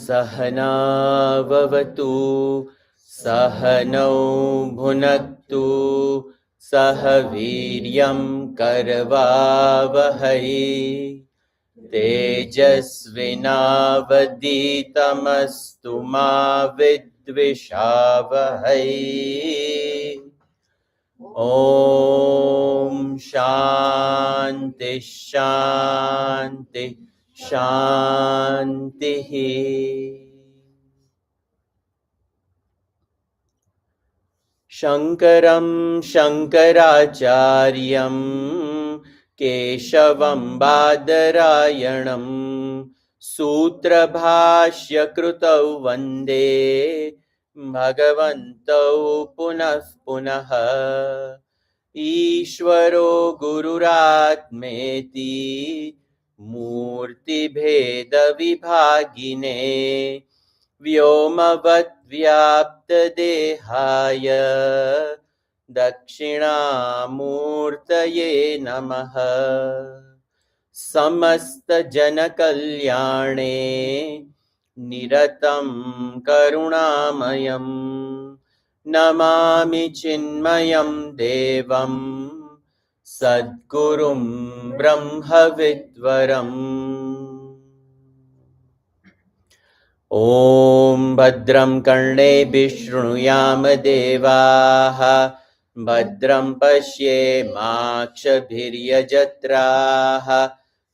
सहना भवतु सहनौ भुनक्तु सह वीर्यं करवावहै तेजस्विनावधीतमस्तु मा विद्विषावहै ॐ शान्ति शान्ति शान्तिः। शङ्करं शङ्कराचार्यं केशवं बादरायणं सूत्रभाष्यकृतौ वन्दे भगवन्तौ पुनः पुनः। ईश्वरो गुरुरात्मेति मूर्तिभेदविभागिने व्योमवद्व्याप्तदेहाय दक्षिणामूर्तये नमः। समस्तजनकल्याणे निरतं करुणामयं नमामि चिन्मयं देवं सद्गुरुं ब्रह्मविद्वरम्। ॐ भद्रं कर्णेभिः शृणुयाम देवाः भद्रं पश्येमाक्षभिर्यजत्राः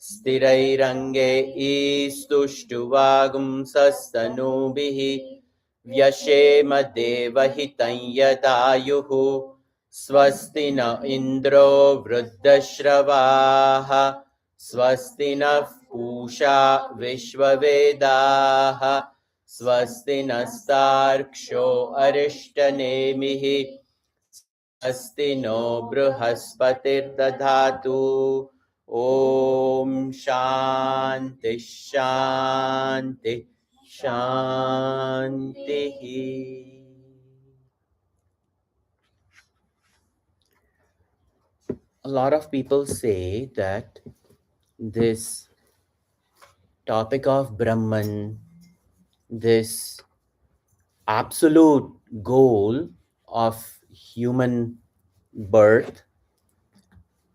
स्थिरैरङ्गैस्तुष्टुवागुंसस्तनूभिः व्यशेम देवहितं यदायुः। स्वस्ति न इन्द्रो वृद्धश्रवाः स्वस्ति नः पूषा विश्ववेदाः स्वस्ति नस्तार्क्ष्यो अरिष्टनेमिः स्वस्ति नो बृहस्पतिर्दधातु। ॐ शान्ति शान्ति शान्तिः। A lot of people say that this topic of Brahman, this absolute goal of human birth,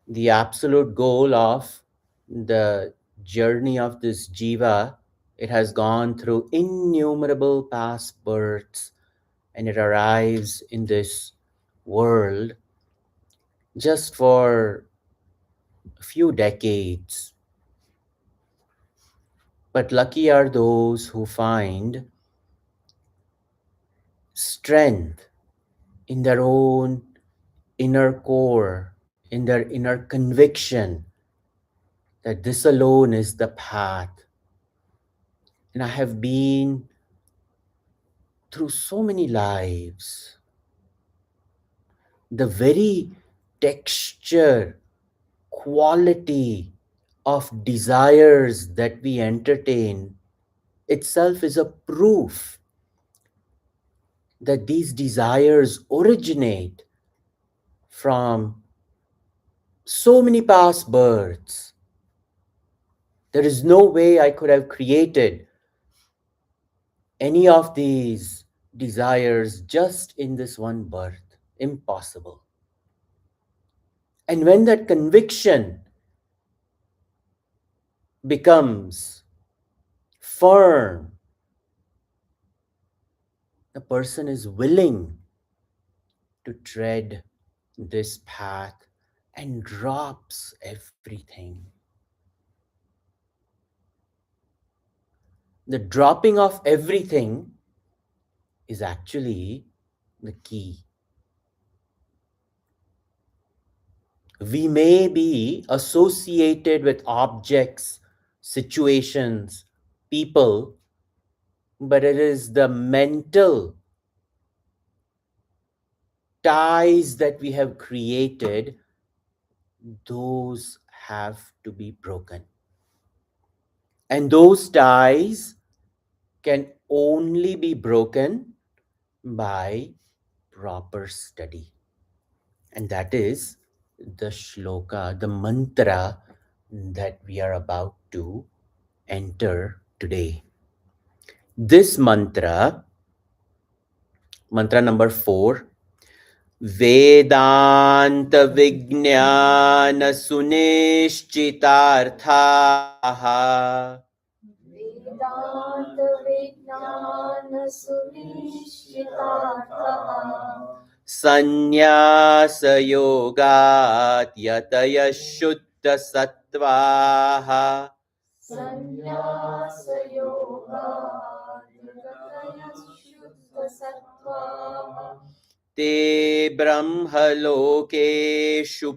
the absolute goal of the journey of this jiva, it has gone through innumerable past births and it arrives in this world just for a few decades. But lucky are those who find strength in their own inner core, in their inner conviction that this alone is the path. And I have been through so many lives. The very texture, quality of desires that we entertain itself is a proof that these desires originate from so many past births. There is no way I could have created any of these desires just in this one birth. Impossible. And when that conviction becomes firm, the person is willing to tread this path and drops everything. The dropping of everything is actually the key. We may be associated with objects, situations, people, but it is the mental ties that we have created, those have to be broken. And those ties can only be broken by proper study. And that is the shloka, the mantra that we are about to enter today. This mantra, mantra number 4, वेदांत विज्ञान सुनिश्चितार्थाः वेदांत विज्ञान सुनिश्चितार्थः संन्यास योगात् यतयः शुद्ध सत्त्वाः संन्यास योगात् यतयः शुद्ध सत्त्वाः ते ब्रह्मलोकेषु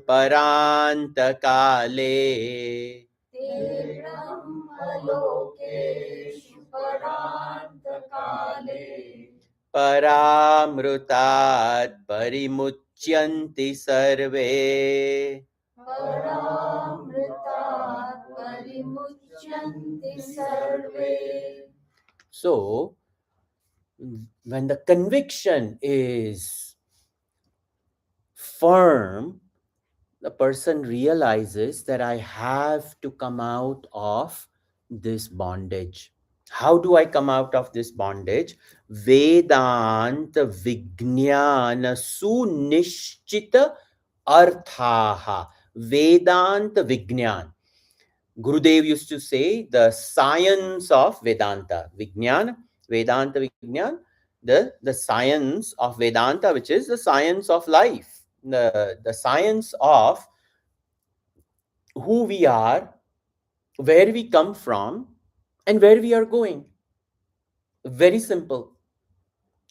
परान्तकाले ते ब्रह्मलोकेषु परान्तकाले परामृतात् परिमुच्यन्ति सर्वे परामृतात् परिमुच्यन्ति सर्वे. So, when the conviction is firm, the person realizes that I have to come out of this bondage. How do I come out of this bondage? Vedanta Vijnana Sunishchita Arthaha. Vedanta Vijnan. Gurudev used to say the science of Vedanta. Vijnana, Vedanta Vijnan, the science of Vedanta, which is the science of life, the science of who we are, where we come from, and where we are going. Very simple.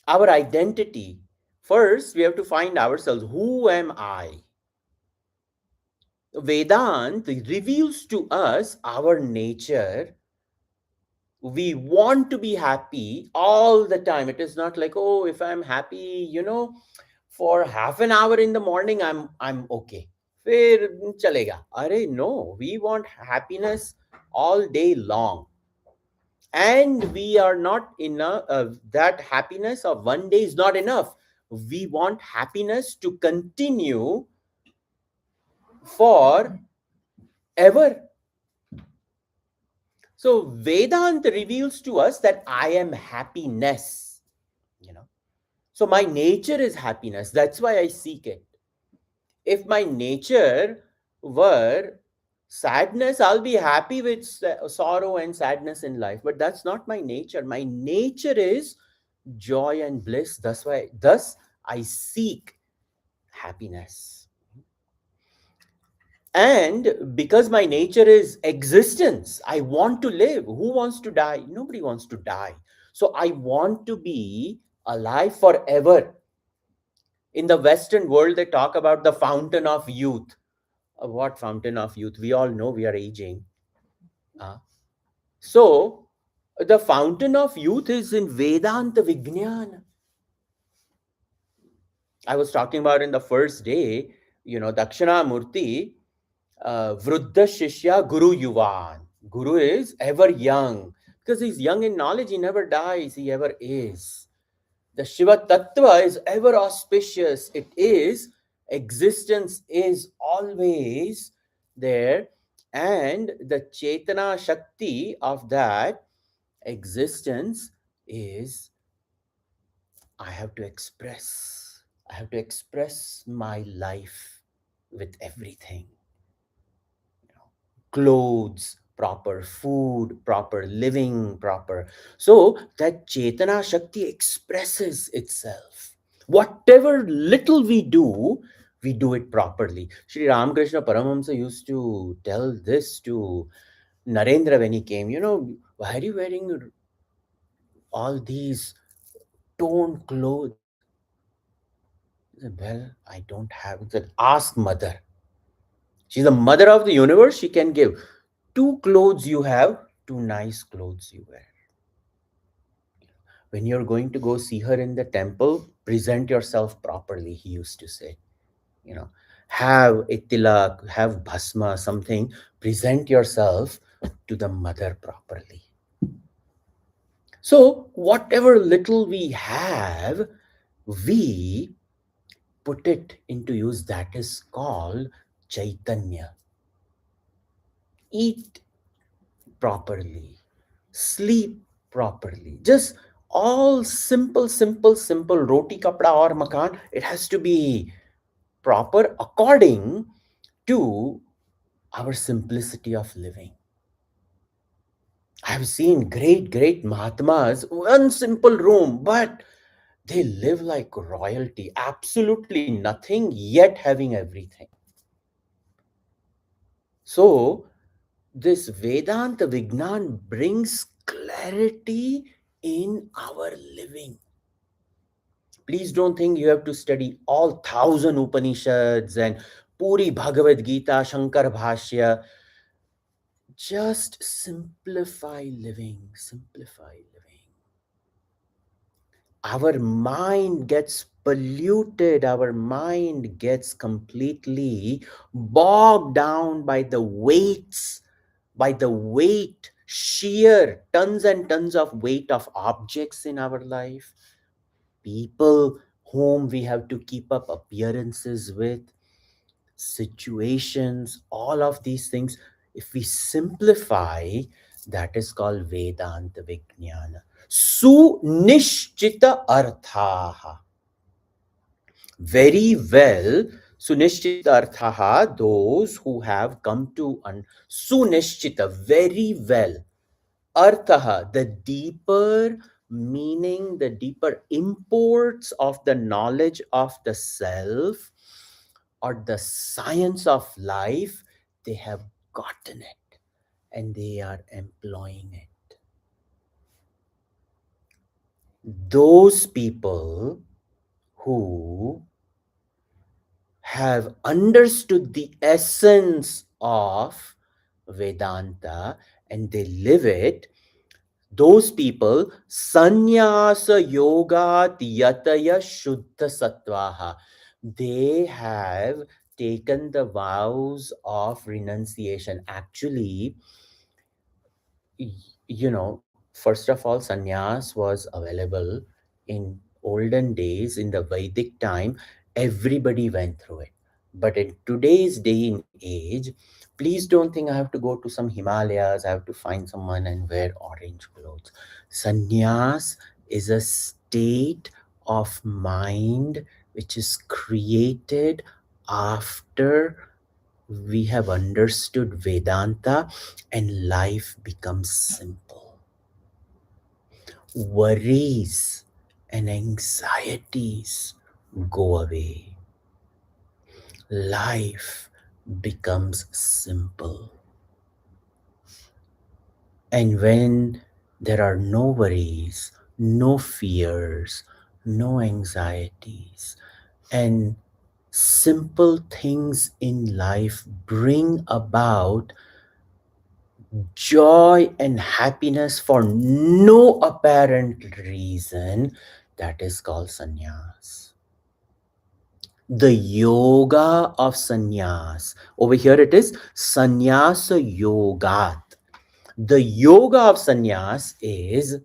Our identity. First, we have to find ourselves. Who am I? Vedanta reveals to us our nature. We want to be happy all the time. It is not like, oh, if I'm happy, for half an hour in the morning, I'm okay. फिर चलेगा. Arey, no, we want happiness all day long. And we are not enough. That happiness of one day is not enough. We want happiness to continue for ever. So Vedanta reveals to us that I am happiness. So my nature is happiness. That's why I seek it. If my nature were sadness, I'll be happy with sorrow and sadness in life. But that's not my nature. My nature is joy and bliss. Thus I seek happiness. And because my nature is existence, I want to live. Who wants to die? Nobody wants to die. So I want to be alive forever. In the Western world, they talk about the fountain of youth. What fountain of youth? We all know we are aging. So the fountain of youth is in Vedanta Vijnana. I was talking about in the first day, Dakshina Murti, Vruddha Shishya Guru Yuvan. Guru is ever young. Because he's young in knowledge, he never dies, he ever is. The Shiva Tattva is ever auspicious. It is, existence is always there. And the Chetana Shakti of that existence is, I have to express. I have to express my life with everything. Clothes, proper food, proper living, proper. So that Chetana Shakti expresses itself. Whatever little we do it properly. Sri Ramakrishna Paramahamsa used to tell this to Narendra when he came. Why are you wearing all these torn clothes. Well, I don't have it. Then ask mother. She's the mother of the universe. She can give two clothes you have, two nice clothes you wear. When you're going to go see her in the temple, present yourself properly, he used to say. You know, have a tilak, have bhasma, something, present yourself to the mother properly. So, whatever little we have, we put it into use. That is called Chaitanya. Eat properly, sleep properly. Just all simple, simple, simple. Roti, kapda, or makan. It has to be proper according to our simplicity of living. I've seen great, great Mahatmas, one simple room, but they live like royalty, absolutely nothing, yet having everything. So, this Vedanta Vignan brings clarity in our living. Please don't think you have to study all 1,000 Upanishads and Puri Bhagavad Gita, Shankar Bhashya. Just simplify living, simplify living. Our mind gets polluted, our mind gets completely bogged down by the weights, by the weight, sheer tons and tons of weight of objects in our life, people whom we have to keep up appearances with, situations, all of these things. If we simplify, that is called Vedanta Vijnana. Sunishchita Arthaha. Very well. Sunishchita Arthaha, those who have come to Sunishchita, very well. Arthaha, the deeper meaning, the deeper imports of the knowledge of the self or the science of life, they have gotten it and they are employing it. Those people who have understood the essence of Vedanta and they live it, those people, sannyasa yoga yataya shuddha sattvaha, they have taken the vows of renunciation. Actually, you know, first of all, sannyas was available in olden days, in the Vedic time. Everybody went through it. But in today's day and age, please don't think I have to go to some Himalayas, I have to find someone and wear orange clothes. Sannyas is a state of mind which is created after we have understood Vedanta and life becomes simple. Worries and anxieties go away. Life becomes simple. And when there are no worries, no fears, no anxieties, and simple things in life bring about joy and happiness for no apparent reason, that is called sannyas. The yoga of sannyas. Over here it is sannyasa yogat. The yoga of sannyas is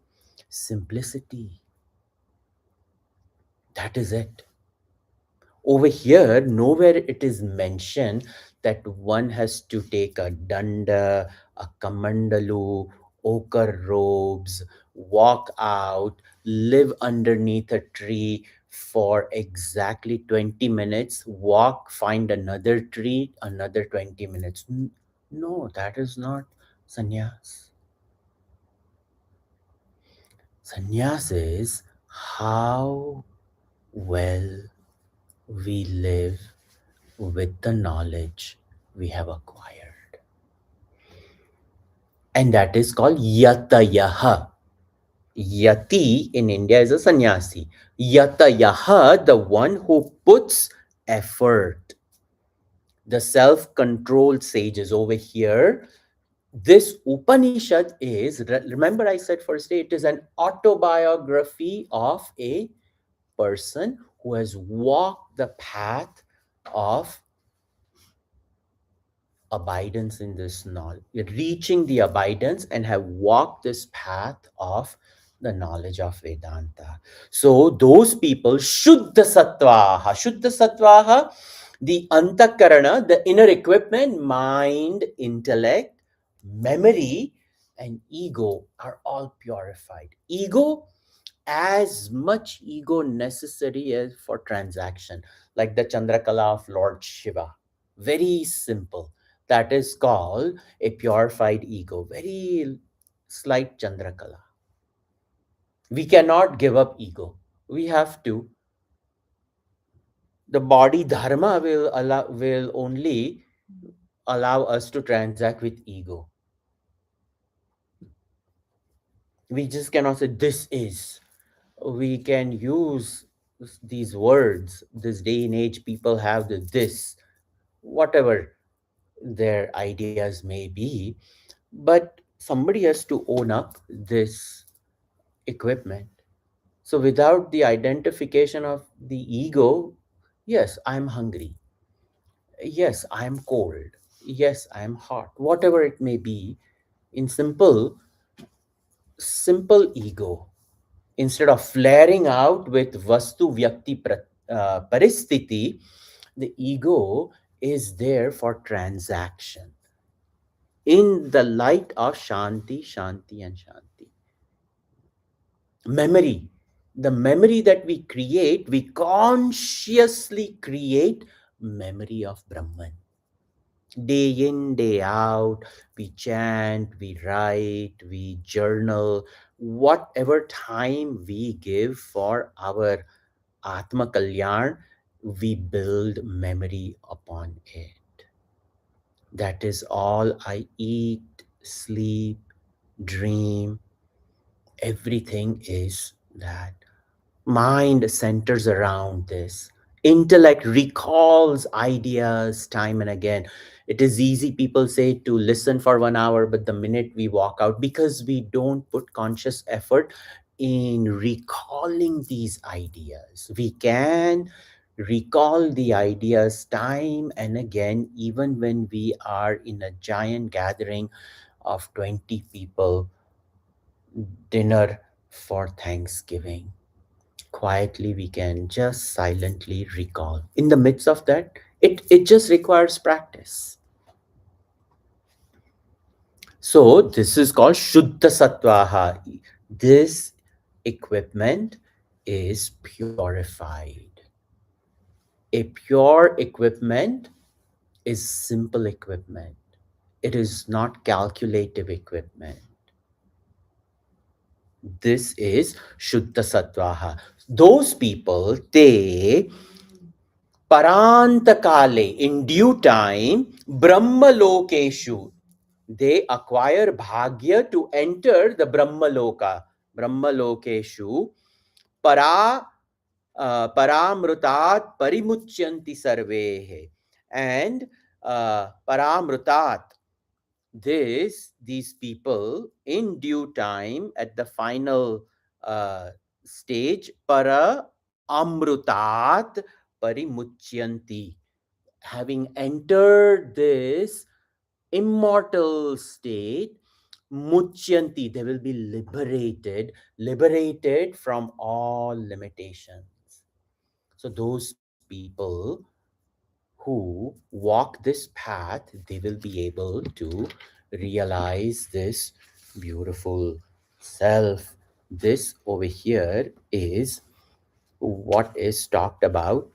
simplicity. That is it. Over here, nowhere it is mentioned that one has to take a danda, a kamandalu, ochre robes, walk out, live underneath a tree for exactly 20 minutes, walk, find another tree, another 20 minutes. No, that is not sannyas. Sannyas is how well we live with the knowledge we have acquired. And that is called yatayaha. Yati in India is a sannyasi. Yatayaha, the one who puts effort. The self controlled sages over here. This Upanishad is, remember I said first day, it is an autobiography of a person who has walked the path of abidance in this knowledge, reaching the abidance and have walked this path of the knowledge of Vedanta. So those people, Shuddha Sattvaha, the Antakarana, the inner equipment, mind, intellect, memory, and ego are all purified. Ego, as much ego necessary as for transaction, like the Chandrakala of Lord Shiva. Very simple. That is called a purified ego. Very slight Chandrakala. We cannot give up ego. We have to. The body dharma will only allow us to transact with ego. We just cannot say this is. We can use these words. This day and age, people have the this, whatever their ideas may be, but somebody has to own up this equipment. So without the identification of the ego, yes, I'm hungry, yes, I'm cold, yes, I'm hot, whatever it may be, in simple ego, instead of flaring out with vastu vyakti paristiti, the ego is there for transaction in the light of Shanti, Shanti, and Shanti. Memory. The memory that we create, we consciously create memory of Brahman. Day in, day out, we chant, we write, we journal, whatever time we give for our Atma Kalyan, we build memory upon it. That is all I eat, sleep, dream, everything is that. Mind centers around this. Intellect recalls ideas time and again. It is easy, people say, to listen for 1 hour, but the minute we walk out, because we don't put conscious effort in recalling these ideas. We can recall the ideas time and again, even when we are in a giant gathering of 20 people, dinner for Thanksgiving. Quietly, we can just silently recall. In the midst of that, it just requires practice. So, this is called Shuddha Sattvaha. This equipment is purified. A pure equipment is simple equipment, it is not calculative equipment. This is Shuddha Sattvaha. Those people, they Parantakale, in due time, Brahmalokeshu, they acquire bhagya to enter the Brahmaloka. Brahmalokeshu, para, paramrutat parimuchyanti sarvehe. And paramrutat, these people in due time at the final stage, para amrutat parimuchyanti, having entered this immortal state, muchyanti, they will be liberated from all limitations. So those people who walk this path, they will be able to realize this beautiful self. This over here is what is talked about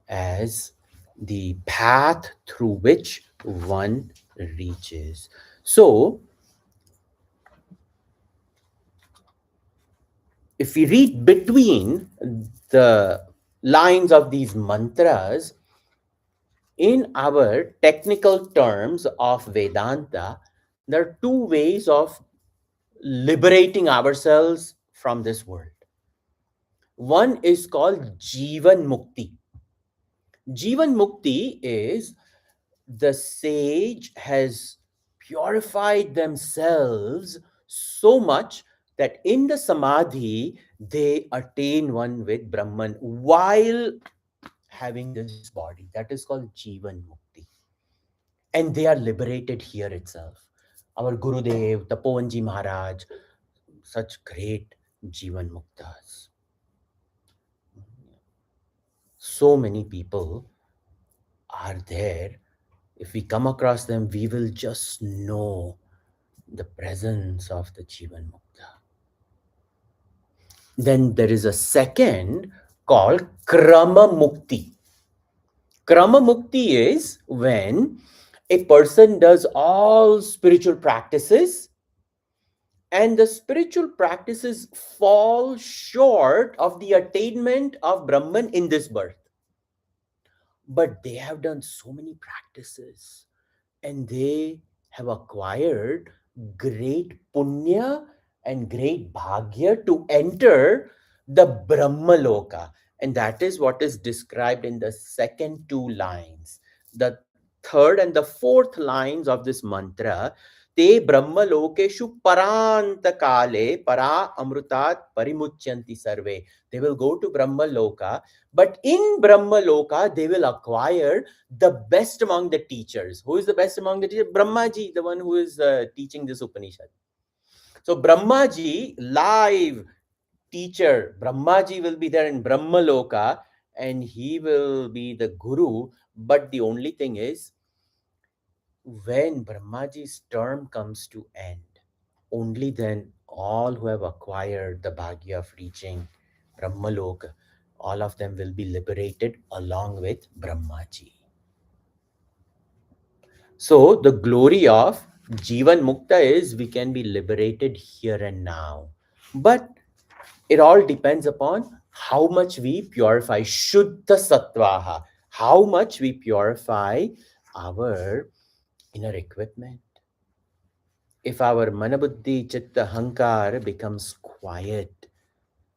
as the path through which one reaches. So, if we read between the lines of these mantras, in our technical terms of Vedanta, there are two ways of liberating ourselves from this world. One is called Jivanmukti. Jivanmukti is the sage has purified themselves so much that in the samadhi they attain one with Brahman while having this body. That is called Jivan Mukti. And they are liberated here itself. Our Gurudev, Tapovanji Maharaj, such great Jivan Muktas. So many people are there. If we come across them, we will just know the presence of the Jivan Mukta. Then there is a second called Krama Mukti. Krama Mukti is when a person does all spiritual practices and the spiritual practices fall short of the attainment of Brahman in this birth. But they have done so many practices and they have acquired great punya and great bhagya to enter the Brahma Loka. And that is what is described in the second two lines. The third and the fourth lines of this mantra, te Brahma Lokeshu Paranta Kale Para Amrutat Parimuchyanti Sarve. They will go to Brahma Loka, but in Brahma Loka, they will acquire the best among the teachers. Who is the best among the teachers? Brahmaji, the one who is teaching this Upanishad. So Brahmaji, live teacher, Brahmaji will be there in Brahma Loka and he will be the guru. But the only thing is, when Brahmaji's term comes to end, only then all who have acquired the bhagya of reaching Brahmaloka, all of them will be liberated along with Brahmaji. So the glory of Jivan Mukta is we can be liberated here and now. But it all depends upon how much we purify Shuddha Sattvaha, how much we purify our inner equipment. If our Manabuddhi Chitta Hankar becomes quiet,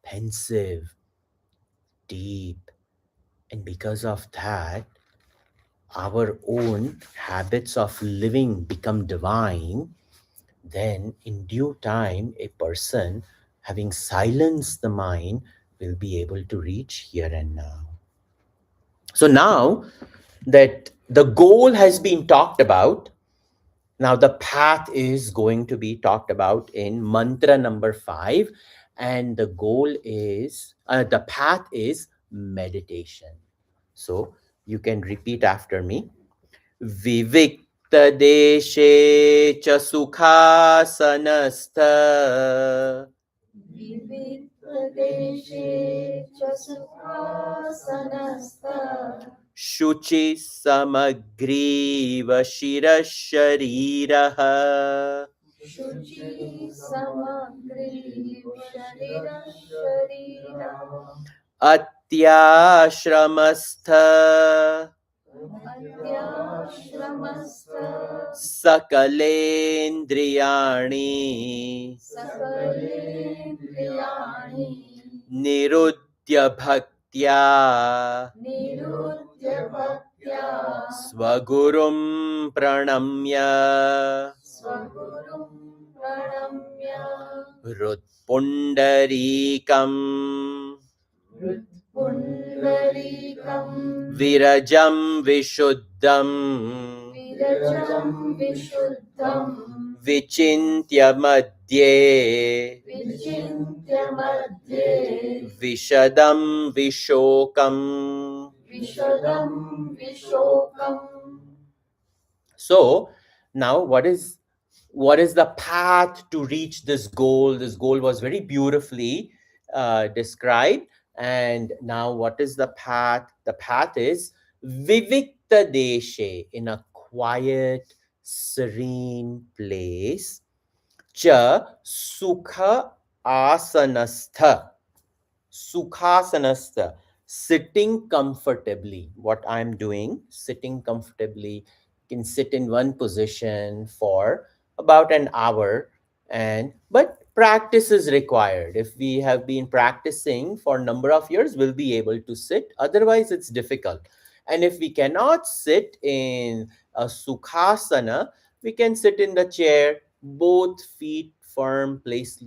pensive, deep, and because of that, our own habits of living become divine, then in due time, a person having silenced the mind will be able to reach here and now. So now that the goal has been talked about, now the path is going to be talked about in mantra number 5, and the goal is the path is meditation. So you can repeat after me. Vivikta deshe cha sukhasanastha विविक्तदेशे च सुखासनस्थ शुचि समग्रीव शिरशरीरः शुचि समग्रीव शरीरः अत्याश्रमस्थ अत्याश्रमस्थ सकलेन्द्रियाणि सकलेन्द्रियाणि निरुद्य भक्त्या निरुद्य भक्त्या स्वगुरुं प्रणम्य स्वगुरुं प्रणम्य हृत्पुण्डरीकम् पुण्डरीकं विरजं विशुद्धम् विरजं विशुद्धं विचिन्त्य मध्ये विचिन्त्य मध्ये विशदं विशोकम्. विशदं विशोकम्. So now what is the path to reach this goal? This goal was very beautifully described. And now what is the path? The path is Vivikta Deshe, in a quiet, serene place. Cha Sukha Asanastha. Sukhasanastha, sitting comfortably. What I'm doing, sitting comfortably, can sit in one position for about an hour And but practice is required. If we have been practicing for a number of years, we'll be able to sit. Otherwise, it's difficult. And if we cannot sit in a sukhasana, we can sit in the chair, both feet placed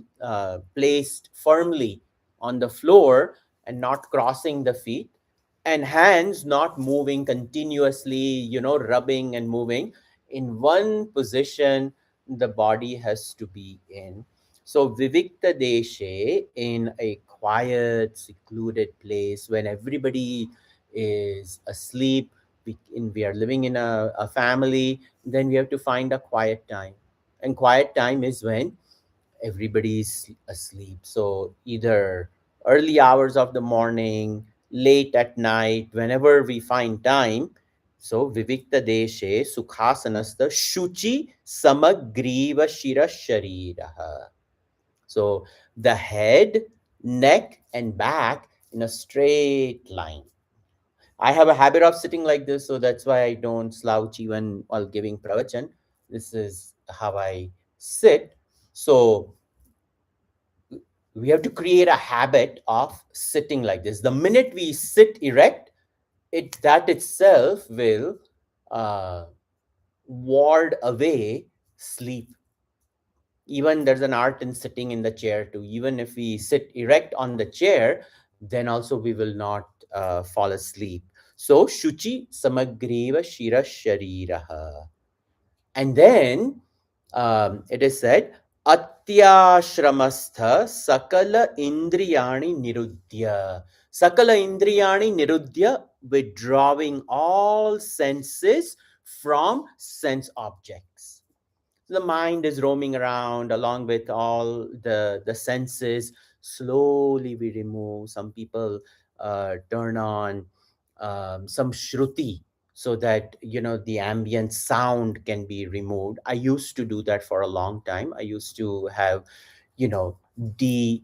firmly on the floor and not crossing the feet, and hands not moving continuously, rubbing and moving in one position. The body has to be in. So Vivikta Deshe, in a quiet, secluded place when everybody is asleep, we are living in a family, then we have to find a quiet time. And quiet time is when everybody's asleep. So either early hours of the morning, late at night, whenever we find time. So Vivikta Deshe Sukhasanasta Shuchi Samagriva Shira Shariraha. So the head, neck, and back in a straight line. I have a habit of sitting like this, so that's why I don't slouch even while giving pravachan. This is how I sit. So we have to create a habit of sitting like this. The minute we sit erect, it that itself will uh, ward away sleep. Even there's an art in sitting in the chair too. Even if we sit erect on the chair, then also we will not fall asleep. So shuchi samagreva shira shariraha. And then it is said, Atyashramastha Sakala Indriyani Nirudhya. Sakala Indriyani Nirudhya, withdrawing all senses from sense objects. The mind is roaming around along with all the senses. Slowly we remove. Some people turn on some shruti, so that the ambient sound can be removed. I used to do that for a long time. I used to have you know D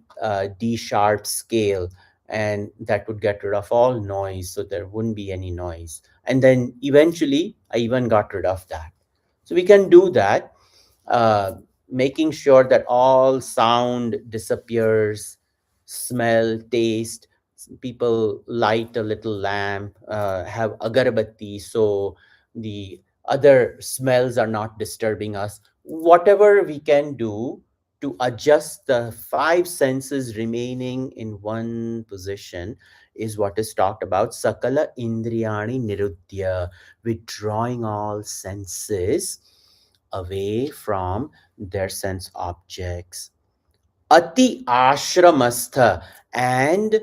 sharp scale, and that would get rid of all noise, so there wouldn't be any noise. And then eventually I even got rid of that. So we can do that, uh, making sure that all sound disappears, smell, taste. People light a little lamp, have agarbatti, so the other smells are not disturbing us. Whatever we can do to adjust the five senses remaining in one position is what is talked about. Sakala Indriyani Nirudhya, withdrawing all senses away from their sense objects. Ati ashramastha, and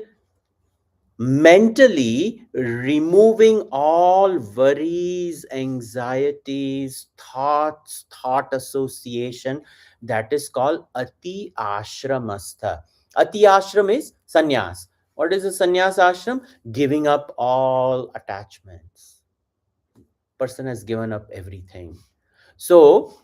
mentally removing all worries, anxieties, thought association. That is called ati ashramastha. Ati ashram is sannyas. What is a sannyas ashram? Giving up all attachments. Person has given up everything. So,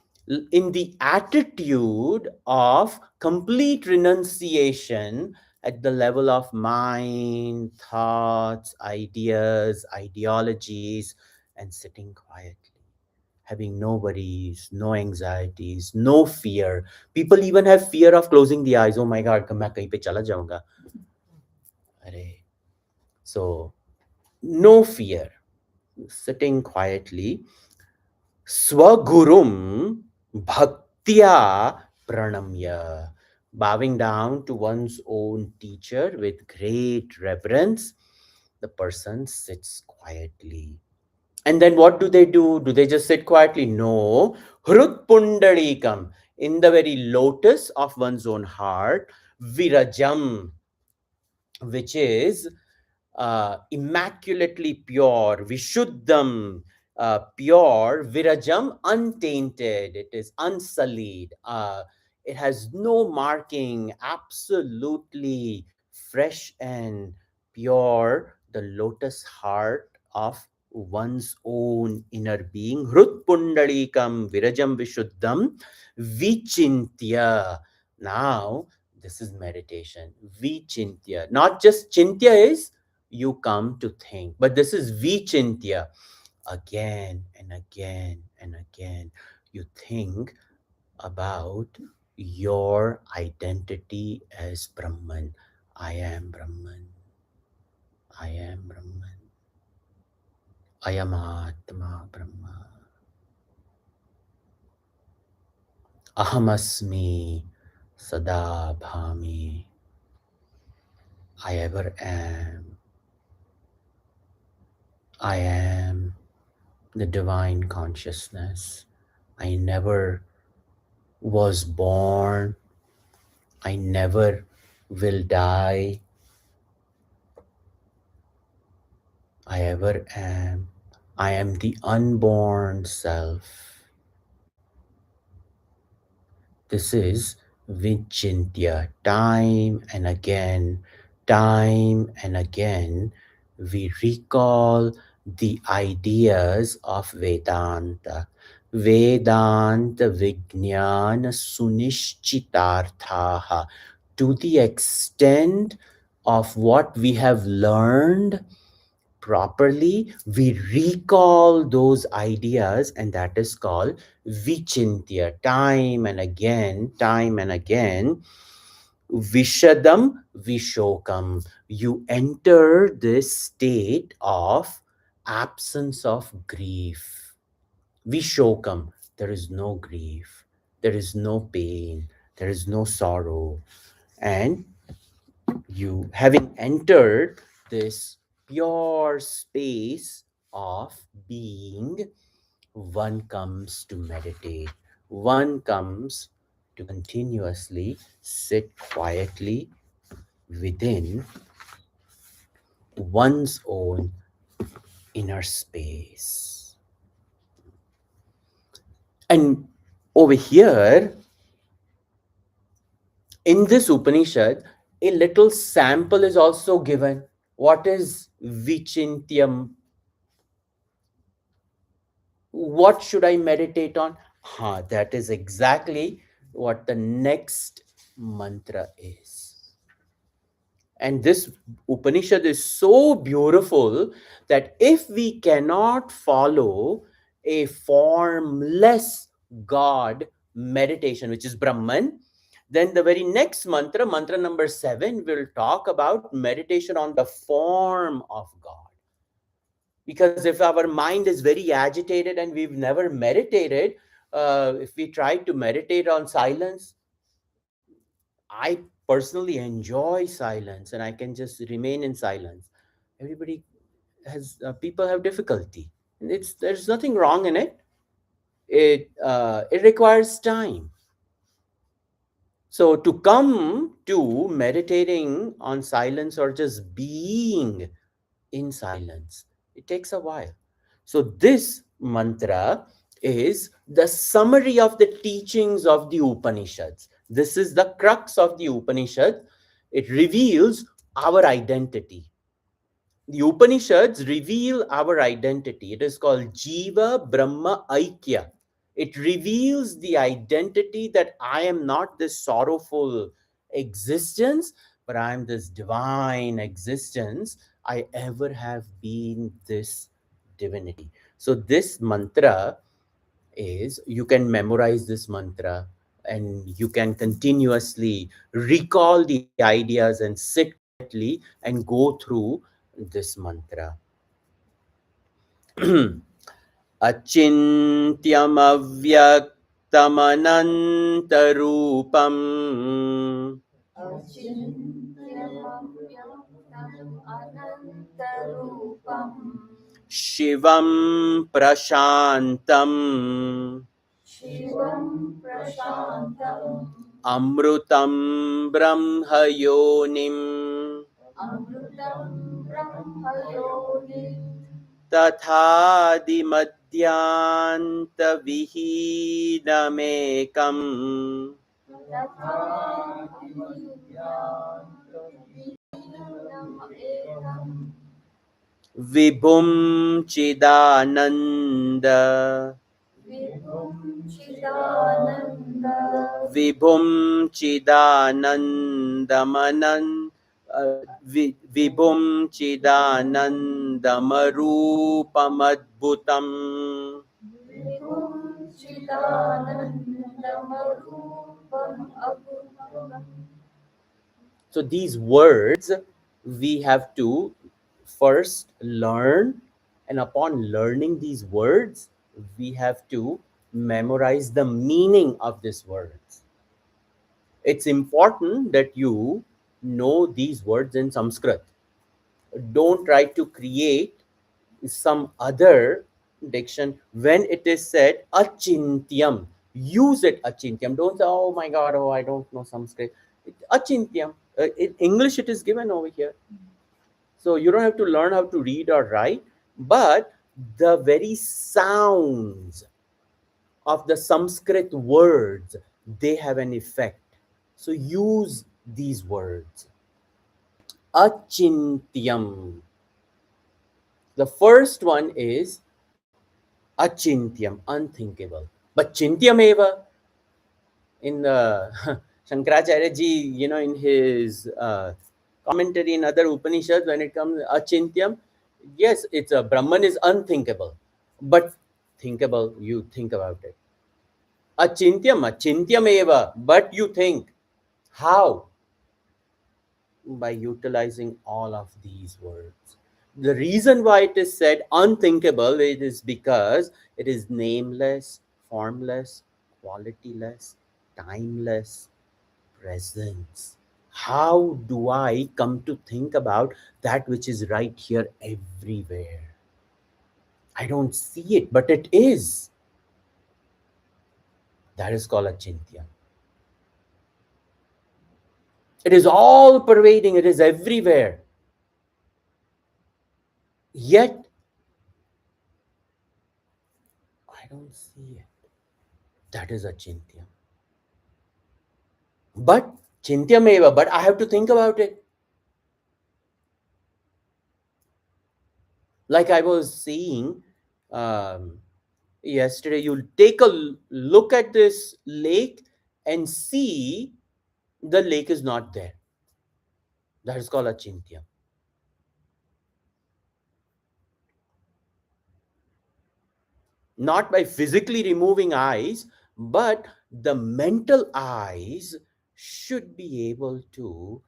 in the attitude of complete renunciation at the level of mind, thoughts, ideas, ideologies, and sitting quietly, having no worries, no anxieties, no fear. People even have fear of closing the eyes. Oh my God, मैं कहीं पे चला जाऊंगा. अरे. So, no fear, sitting quietly. Swagurum bhaktya pranamya. Bowing down to one's own teacher with great reverence, the person sits quietly. And then what do they do? Do they just sit quietly? No. Hrut pundarikam, in the very lotus of one's own heart, virajam, which is immaculately pure, vishuddham, pure, virajam, untainted, it is unsullied, it has no marking, absolutely fresh and pure, the lotus heart of one's own inner being. Hrut pundalikam virajam vishuddham vichintya. Now, this is meditation. Vichintya. Not just chintya is you come to think, but this is vichintya. Again and again and again, you think about your identity as Brahman. I am Brahman. I am Brahman. Ayamatma Brahma. Ahamasmi Sada Bhami. I ever am. I am the divine consciousness. I never was born. I never will die. I ever am. I am the unborn self. This is Vichintya. Time and again, we recall the ideas of Vedanta. Vedanta Vijnana Sunishchitarthaha. To the extent of what we have learned properly, we recall those ideas, and that is called vichintya. Time and again, vishadam vishokam. You enter this state of absence of grief. Vishokam, there is no grief, there is no pain, there is no sorrow. And you, having entered this pure space of being, one comes to meditate. One comes to continuously sit quietly within one's own inner space. And over here, in this Upanishad, a little sample is also given. What is Vichintyam? What should I meditate on? That is exactly what the next mantra is. And this Upanishad is so beautiful that if we cannot follow a formless God meditation, which is Brahman, then the very next mantra, mantra number 7, will talk about meditation on the form of God. Because if our mind is very agitated and we've never meditated, if we try to meditate on silence, I personally enjoy silence and I can just remain in silence. Everybody has people have difficulty, and it's there's nothing wrong in it. It requires time. So to come to meditating on silence or just being in silence, it takes a while. So this mantra is the summary of the teachings of the Upanishads. This is the crux of the Upanishad. It reveals our identity. The Upanishads reveal our identity. It is called Jiva Brahma Aikya. It reveals the identity that I am not this sorrowful existence, but I am this divine existence. I ever have been this divinity. So, this mantra is, you can memorize this mantra and you can continuously recall the ideas and sit quietly and go through this mantra. Achintyamayaktamanantarupam Achintyamayam anantarupam Shivam Prashantam Shivam Prashantam Amrutam Brahmayonim Amrutam Brahmayonim Tathadimadhyanta Vihinamekam Tathādivyāntam Vibhum Chidananda Vibhum Chidananda Vibhum Chidanandamanan Vibhum Chidanandamaroopamadbhutam Vibhum Chidanandamarupamadbhutam So these words we have to first learn, and upon learning these words, we have to memorize the meaning of these words. It's important that you know these words in Sanskrit. Don't try to create some other diction. When it is said achintyam, use it achintyam. Don't say, oh my god, oh, I don't know Sanskrit. Achintyam. In English it is given over here, so you don't have to learn how to read or write, but the very sounds of the Sanskrit words, they have an effect. So use these words. Achintyam. The first one is achintyam, unthinkable. But chintyam eva, in the Shankaracharya ji, in his commentary in other Upanishads, when it comes achintyam, yes, it's a Brahman is unthinkable, but thinkable, you think about it. Achintyam eva, but you think. How? By utilizing all of these words. The reason why it is said unthinkable, it is because it is nameless, formless, qualityless, timeless, presence. How do I come to think about that which is right here everywhere? I don't see it, but it is. That is called achintya. It is all pervading, it is everywhere. Yet, I don't see it. That is achintya. But chintyameva, but I have to think about it. Like I was saying um, yesterday, you'll take a look at this lake and see the lake is not there. That is called achintya. Not by physically removing eyes, but the mental eyes should be able to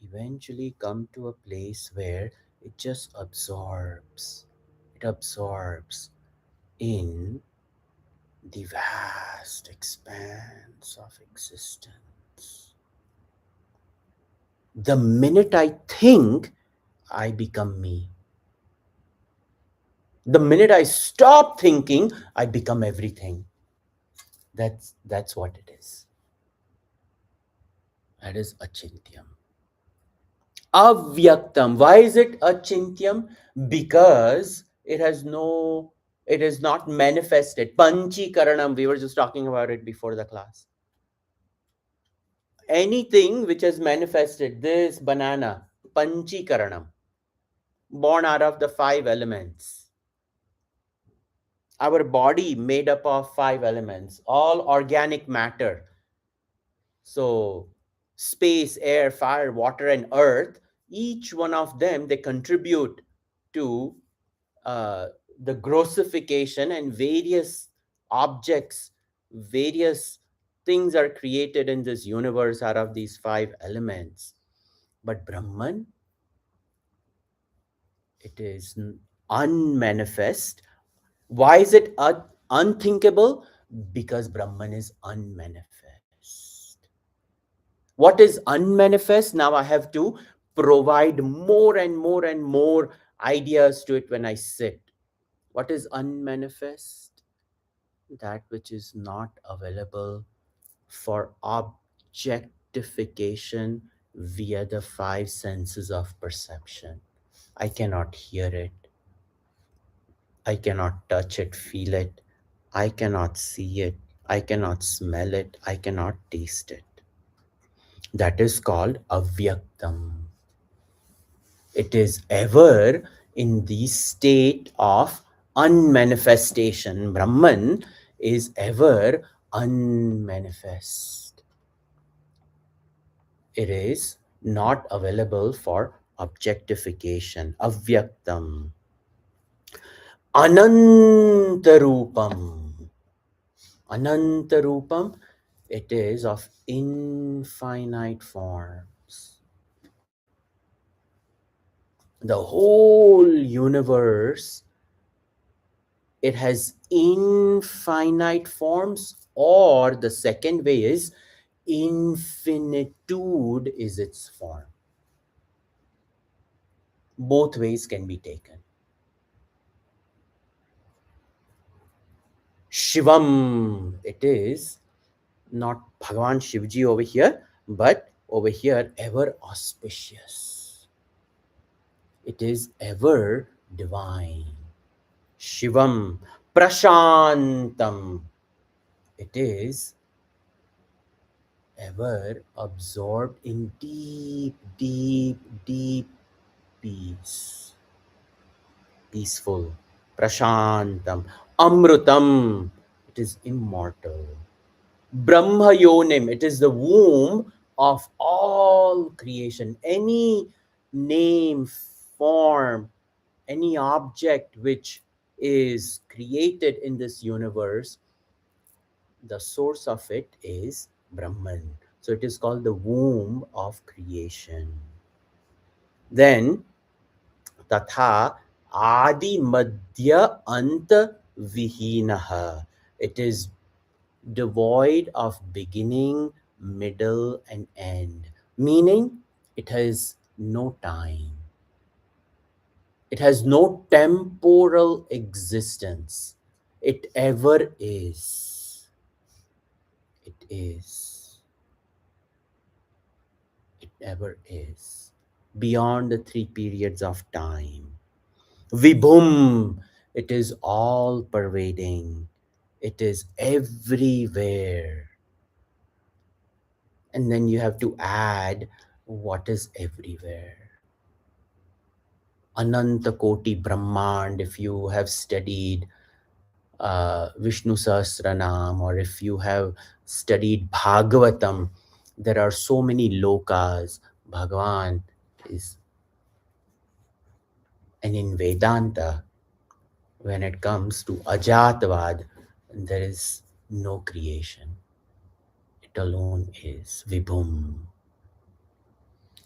eventually come to a place where it just absorbs. It absorbs in the vast expanse of existence. The minute I think, I become me. The minute I stop thinking, I become everything. That's what it is. That is achintyam. Avyaktam. Why is it achintyam? Because it is not manifested. Panchikaranam. We were just talking about it before the class. Anything which has manifested, this banana, panchikaranam, born out of the five elements. Our body made up of five elements, all organic matter. So space, air, fire, water, and earth, each one of them, they contribute to uh, the grossification, and various objects, various things are created in this universe out of these five elements. But Brahman, it is unmanifest. Why is it unthinkable? Because Brahman is unmanifest. What is unmanifest? Now I have to provide more and more and more ideas to it when I sit. What is unmanifest? That which is not available for objectification via the five senses of perception. I cannot hear it. I cannot touch it, feel it. I cannot see it. I cannot smell it. I cannot taste it. That is called avyaktam. It is ever in the state of unmanifestation. Brahman is ever unmanifest. It is not available for objectification. Avyaktam. Anantarupam. Anantarupam. It is of infinite forms. The whole universe, it has infinite forms, or the second way is infinitude is its form. Both ways can be taken. Shivam, it is not Bhagavan Shivji over here, but over here, ever auspicious. It is ever divine. Shivam, Prashantam. It is ever absorbed in deep, deep, deep peace. Peaceful. Prashantam. Amrutam. It is immortal. Brahma Yonim, it is the womb of all creation. Any name, form, any object which is created in this universe, the source of it is Brahman. So it is called the womb of creation. Then, Tatha Adi Madhya Anta Vihinaha. It is devoid of beginning, middle, and end, meaning it has no time. It has no temporal existence. It ever is. It is. It ever is. Beyond the three periods of time. Vibhum. It is all pervading. It is everywhere. And then you have to add what is everywhere. Ananta Koti Brahmand, if you have studied Vishnu Sahasranam, or if you have studied Bhagavatam, there are so many lokas. Bhagavan is, and in Vedanta, when it comes to Ajatavad, there is no creation. It alone is Vibhum.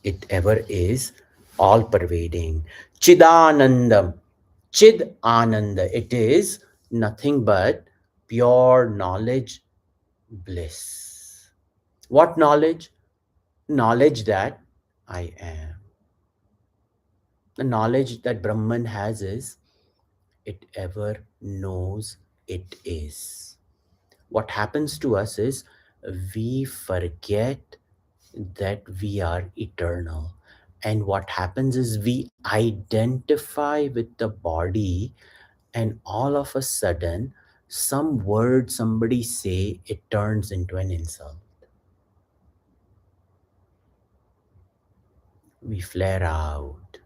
It ever is, all pervading. Chidanandam. Chid Ananda. It is nothing but pure knowledge, bliss. What knowledge? Knowledge that I am. The knowledge that Brahman has is it ever knows it is. What happens to us is we forget that we are eternal. And what happens is we identify with the body, and all of a sudden, some word somebody say, it turns into an insult. We flare out.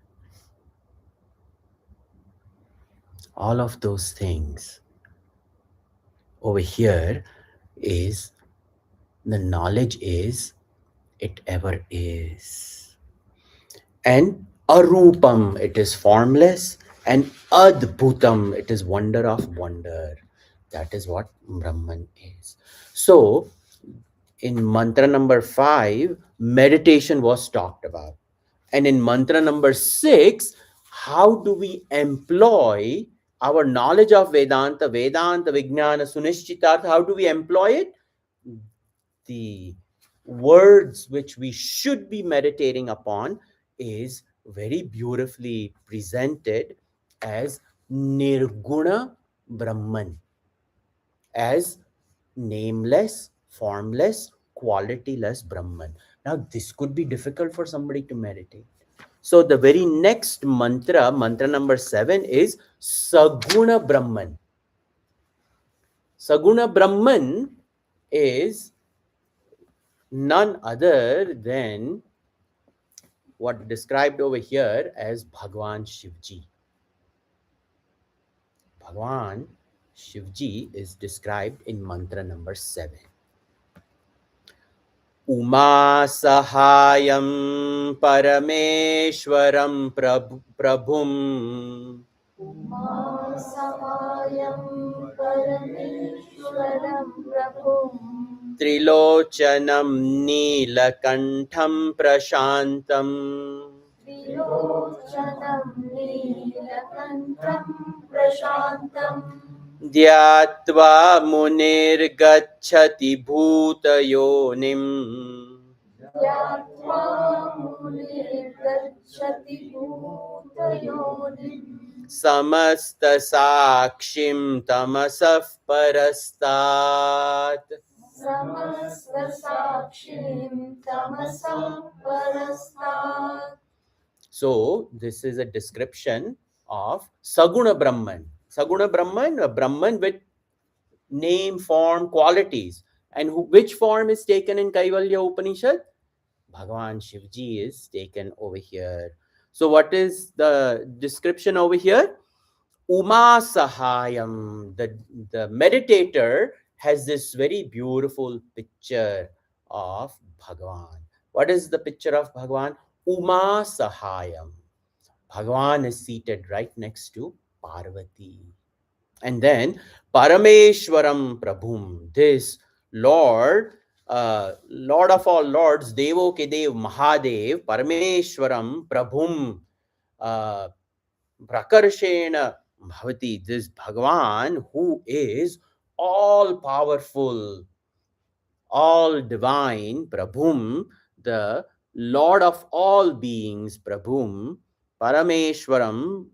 All of those things over here is the knowledge is it ever is. And arupam, it is formless, and adbhutam, it is wonder of wonder. That is what Brahman is. So in mantra number 5, meditation was talked about, and in mantra number 6, how do we employ our knowledge of Vedanta Vijnana Sunishchitat? How do we employ it? The words which we should be meditating upon is very beautifully presented as Nirguna Brahman, as nameless, formless, qualityless Brahman. Now, this could be difficult for somebody to meditate. So, the very next mantra, mantra number 7, is Saguna Brahman. Saguna Brahman is none other than what described over here as Bhagwan Shivji. Bhagwan Shivji is described in mantra number 7. Uma Sahayam Parameshwaram Prabhum Umasahayam Parameshwaram Prabhum त्रिलोचनं नीलकण्ठं प्रशान्तम् त्रिलोचनं नीलकण्ठं प्रशान्तम् ध्यात्वा मुनिर्गच्छति भूतयोनिम् ध्यात्वा मुनिर्गच्छति भूतयोनिम् समस्तसाक्षिं तमसः परस्तात् समस्तसाक्षीं तमसः परस्तात्. So this is a description of Saguna Brahman. Saguna Brahman, a Brahman with name, form, qualities. And which form is taken in Kaivalya Upanishad? Bhagavan Shivji is taken over here. So what is the description over here? Uma Sahayam. The meditator has this very beautiful picture of Bhagavan. What is the picture of Bhagavan? Uma Sahayam. Bhagavan is seated right next to Parvati. And then Parameshwaram Prabhum, this Lord, Lord of all Lords, Devo ke Dev Mahadev, Parameshwaram Prabhum, uh, Prakarshena Bhavati, this Bhagavan who is all powerful, all divine, Prabhum, the Lord of all beings, Prabhum, Parameshwaram,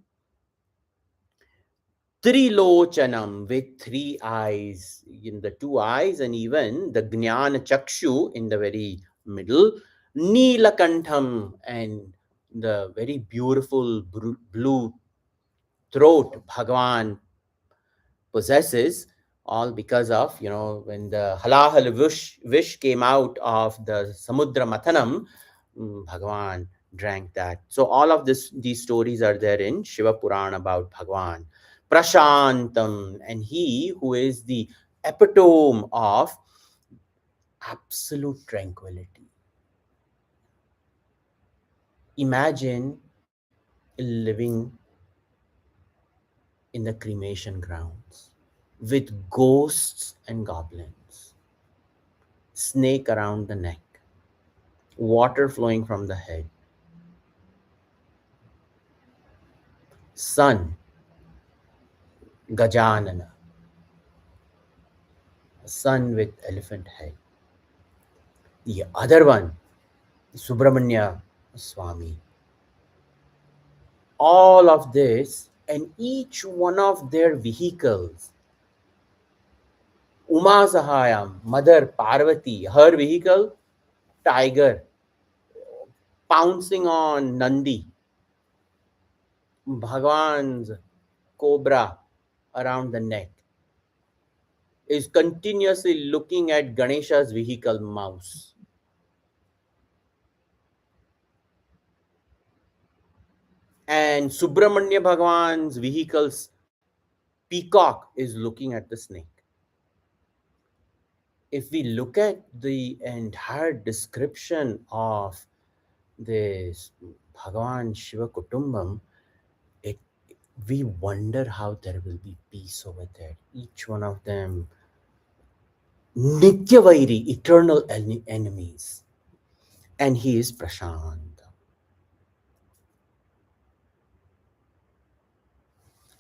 Trilochanam, with three eyes, in the two eyes, and even the Jnana Chakshu in the very middle, Neelakantham, and the very beautiful blue throat Bhagavan possesses, all because of, when the halahal wish came out of the Samudra Mathanam, Bhagavan drank that. So all of these stories are there in Shiva Purana about Bhagavan. Prashantam, and he who is the epitome of absolute tranquility. Imagine living in the cremation grounds with ghosts and goblins, snake around the neck, water flowing from the head, sun, Gajanana, a sun with elephant head. The other one, Subramanya Swami. All of this, and each one of their vehicles, Uma Sahayam, Mother Parvati, her vehicle, tiger, pouncing on Nandi, Bhagwan's cobra around the neck, is continuously looking at Ganesha's vehicle, mouse. And Subramanya Bhagwan's vehicle's peacock is looking at the snake. If we look at the entire description of this Bhagavan Shiva Kutumbam, we wonder how there will be peace over there. Each one of them, Nityavairi, eternal enemies. And he is Prashant.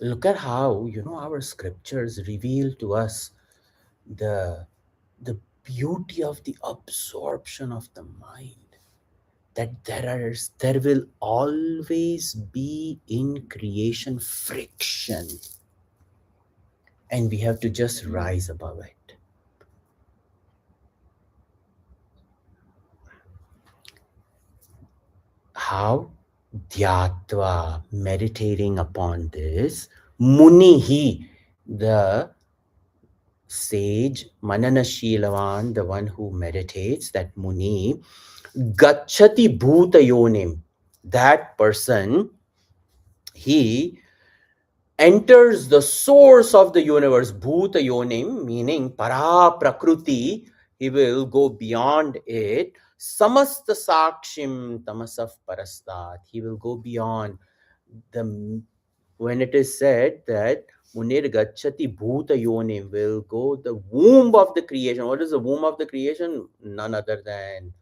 Look at how, our scriptures reveal to us the beauty of the absorption of the mind. That there will always be in creation friction, and we have to just rise above it. How? Dhyatva, meditating upon this. Munihi, the sage, Mananashilavan, the one who meditates, that Muni, Gachati Bhuta Yonim, that person, he enters the source of the universe, Bhuta Yonim, meaning Para Prakruti, he will go beyond it. Samasta Sakshim Tamasaf Parastat, he will go beyond the when it is said that Munir Gachati Bhuta Yonim will go the womb of the creation. What is the womb of the creation? None other than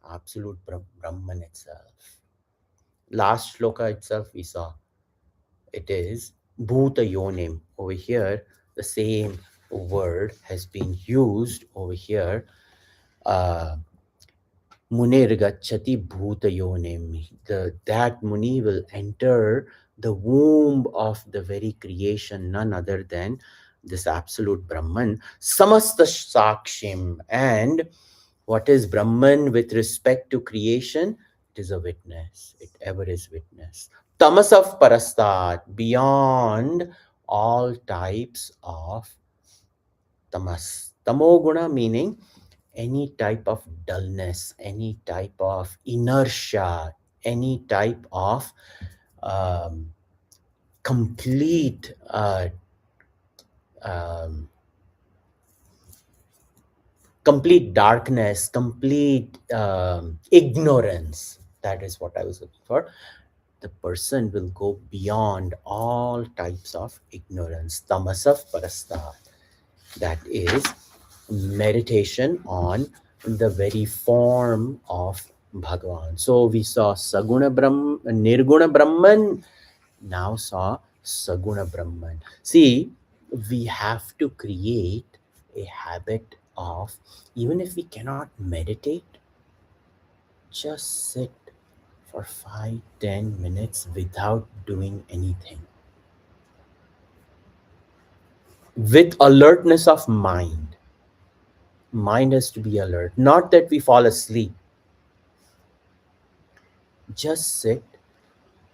absolute Brahman itself. Last shloka itself we saw. It is Bhuta Yonim. Over here, the same word has been used over here. Uh, Munir Gachati Bhuta Yonim. That Muni will enter the womb of the very creation, none other than this absolute Brahman. Samasta Sakshim. And what is Brahman with respect to creation? It is a witness. It ever is witness. Tamasav Parastat. Beyond all types of tamas. Tamoguna meaning any type of dullness, any type of inertia, any type of um, complete um, complete darkness, complete ignorance. That is what I was looking for. The person will go beyond all types of ignorance. Tamasav parastat. That is meditation on the very form of Bhagavan. So we saw Saguna Brahman, Nirguna Brahman, now saw Saguna Brahman. See, we have to create a habit of, even if we cannot meditate, just sit for 5-10 minutes without doing anything. With alertness of mind. Mind has to be alert. Not that we fall asleep. Just sit.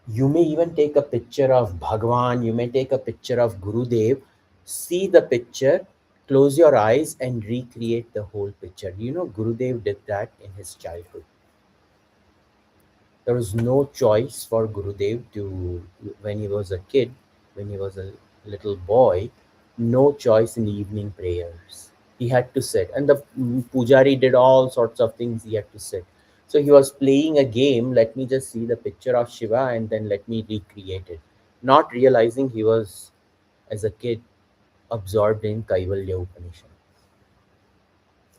You may even take a picture of Bhagwan. You may take a picture of Gurudev. See the picture, close your eyes and recreate the whole picture. You know, Gurudev did that in his childhood. There was no choice for Gurudev to, when he was a kid, when he was a little boy, no choice in evening prayers. He had to sit, and the pujari did all sorts of things. He had to sit. So he was playing a game. Let me just see the picture of Shiva and then let me recreate it. Not realizing he was, as a kid, absorbed in Kaivalya Upanishad,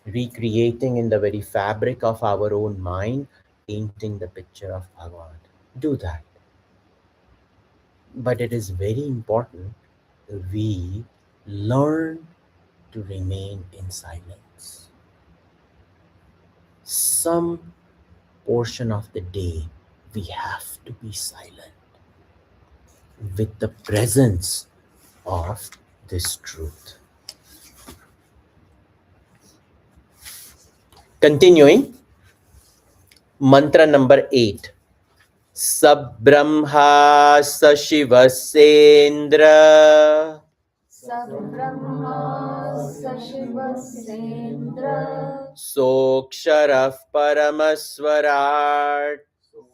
recreating in the very fabric of our own mind, painting the picture of Bhagavan. Do that. But it is very important we learn to remain in silence. Some portion of the day we have to be silent with the presence of this truth. Continuing, mantra number 8. Sabrahma Sashivasendra Sabrahma Sashivasendra Sokshara Paramaswarat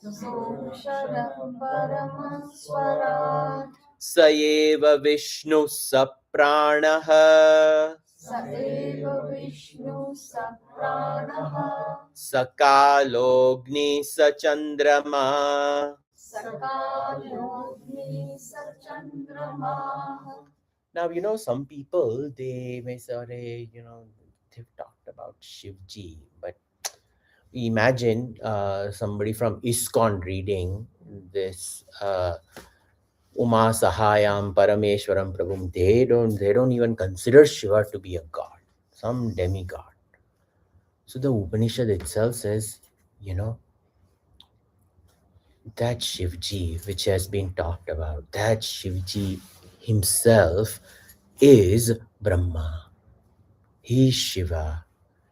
Sokshara Paramaswarat Sayeva Vishnu Sapranaha Saeva Vishnu Sapranaha Sakalogni Sachandrama. Sakalogni Sachandrama. Now, some people, they may say, they've talked about Shivji, but imagine somebody from ISKCON reading this Uma Sahayam Parameshwaram Prabhum. They don't even consider Shiva to be a god, some demigod. So the Upanishad itself says, you know, that Shivji, which has been talked about, that Shivji himself is Brahma. He's Shiva.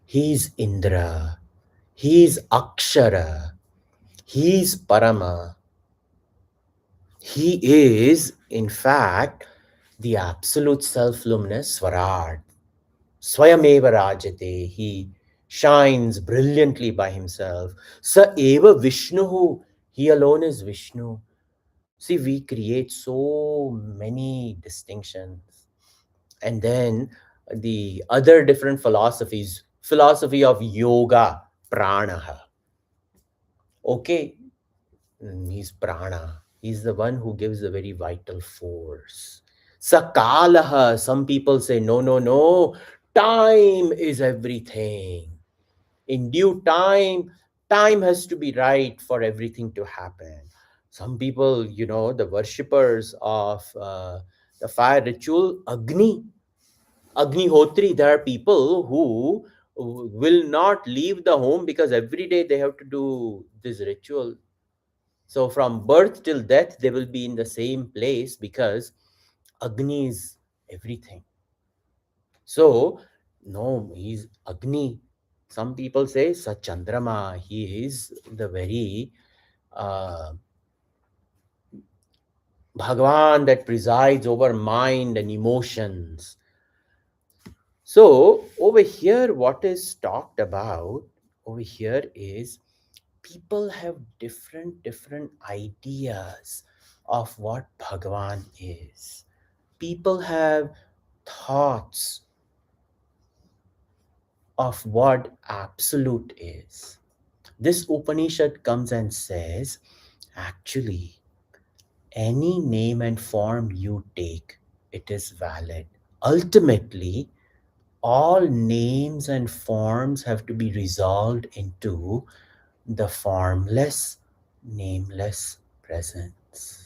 He's Indra. He's Akshara. He's Parama. He is, in fact, the absolute self-luminous Swarad. Swayameva Rajate. He shines brilliantly by himself. Sa eva Vishnuhu. He alone is Vishnu. See, we create so many distinctions. And then the other different philosophies, philosophy of yoga, pranaha. Okay, he's prana. He's the one who gives the very vital force. Sakalaha, some people say, no, no, no, time is everything. In due time, time has to be right for everything to happen. Some people, the worshippers of the fire ritual, Agnihotri, there are people who will not leave the home because every day they have to do this ritual. So from birth till death, they will be in the same place because Agni is everything. So, no, he's Agni. Some people say Sachandrama. He is the very uh, Bhagavan that presides over mind and emotions. So, over here, what is talked about over here is people have different ideas of what Bhagavan is. People have thoughts of what absolute is. This Upanishad comes and says, actually, any name and form you take, it is valid. Ultimately, all names and forms have to be resolved into the formless, nameless presence.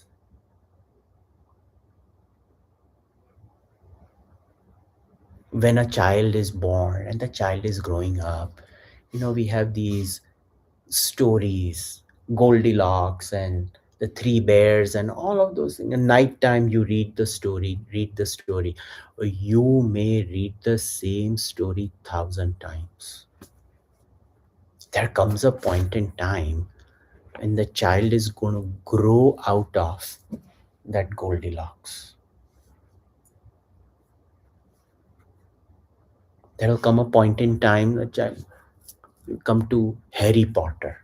When a child is born and the child is growing up, we have these stories, Goldilocks and the three bears and all of those things. At night time, you read the story. You may read the same story 1,000 times. There comes a point in time when the child is going to grow out of that Goldilocks. There will come a point in time the child will come to Harry Potter,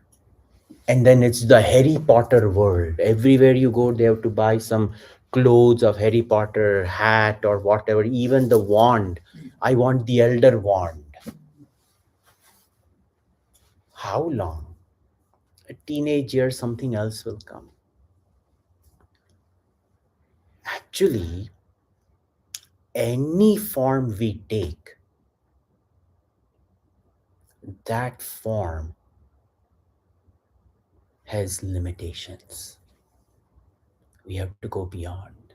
and then it's the Harry Potter world. Everywhere you go, they have to buy some clothes of Harry Potter, hat or whatever, even the wand. I want the elder wand. How long? A teenage year, something else will come. Actually, any form we take, that form has limitations. We have to go beyond.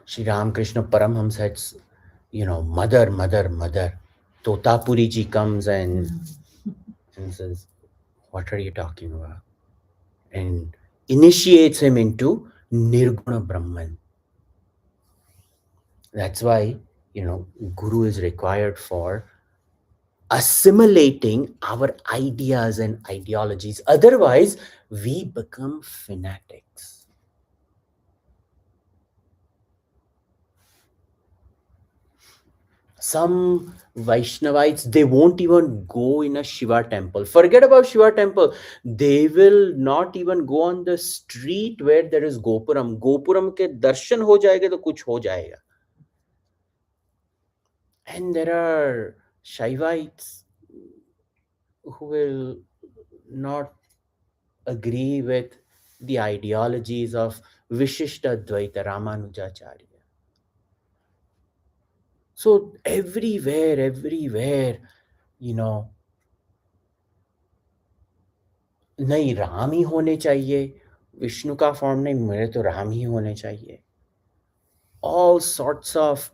Sri Ramakrishna Paramhams had, mother, mother, mother. Totapuri ji comes and says, what are you talking about? And initiates him into Nirguna Brahman. That's why, Guru is required for assimilating our ideas and ideologies. Otherwise, we become fanatics. Some Vaishnavites, they won't even go in a Shiva temple. Forget about Shiva temple. They will not even go on the street where there is Gopuram. Gopuram ke darshan ho jayega to kuch ho jayega. And there are Shaivites who will not agree with the ideologies of Vishishta Dvaita Ramanujacharya. So everywhere, you know, नहीं राम ही होने चाहिए, विष्णु का form नहीं, मेरे तो राम ही होने चाहिए. All sorts of,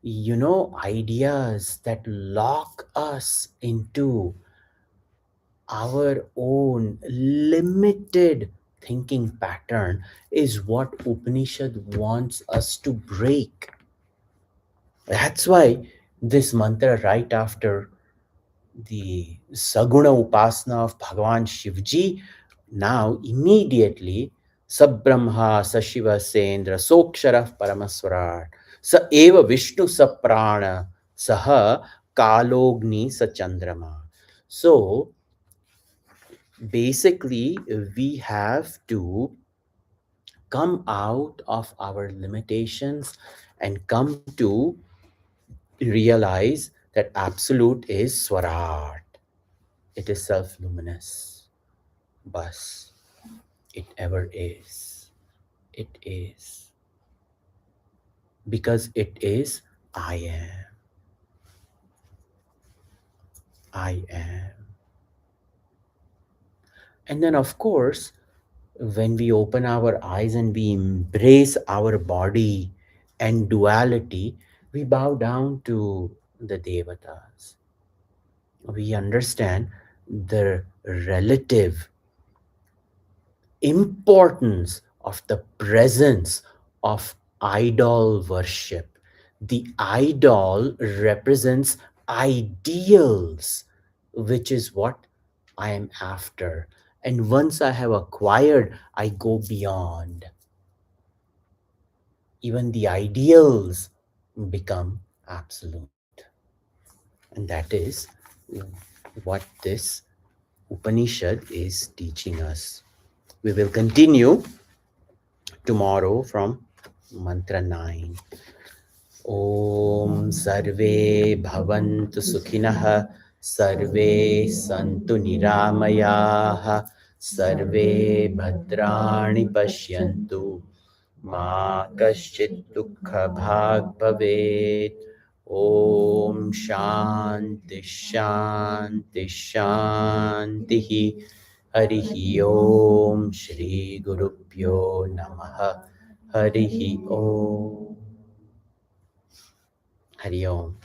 ideas that lock us into our own limited thinking pattern is what Upanishad wants us to break. That's why this mantra right after the Saguna Upasana of Bhagavan Shivji, now immediately Sabrahma Sashiva Sendra Soksharah Paramaswarat Sa Eva Vishnu Saprana Saha Kalogni Sachandrama. So basically, we have to come out of our limitations and come to realize that absolute is Swarat. It is self-luminous. Bus. It ever is. It is. Because it is, I am. I am. And then, of course, when we open our eyes and we embrace our body and duality, we bow down to the devatas. We understand the relative importance of the presence of idol worship. The idol represents ideals, which is what I am after. And once I have acquired, I go beyond. Even the ideals become absolute. And that is what this Upanishad is teaching us. We will continue tomorrow from mantra 9. Om Sarve Bhavantu Sukhinah Sarve Santu Niramayaha Sarve Bhadrani Pashyantu Ma Kaschit Dukkha Bhag Bhavet. Om Shanti Shanti Shanti. Harihi Om Shri Guru Pyo Namaha. Harihi Om. Hari Om.